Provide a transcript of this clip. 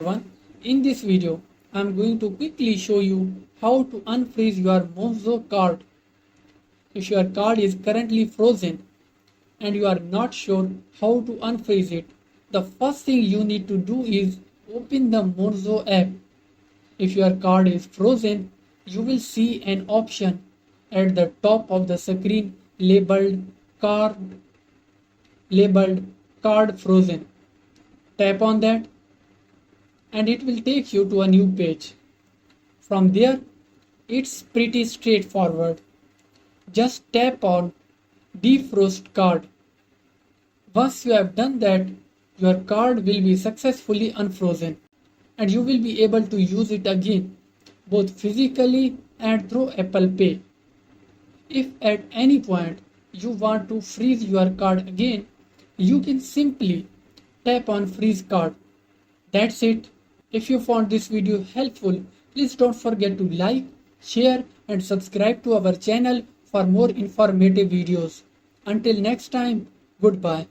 Everyone, in this video, I am going to quickly show you how to unfreeze your Monzo card. If your card is currently frozen and you are not sure how to unfreeze it, the first thing you need to do is open the Monzo app. If your card is frozen, you will see an option at the top of the screen labeled card frozen. Tap on that and it will take you to a new page. From there, it's pretty straightforward. Just tap on defrost card. Once you have done that, your card will be successfully unfrozen and you will be able to use it again, both physically and through Apple Pay. If at any point you want to freeze your card again, you can simply tap on freeze card. That's it. If you found this video helpful, please don't forget to like, share and subscribe to our channel for more informative videos. Until next time, goodbye.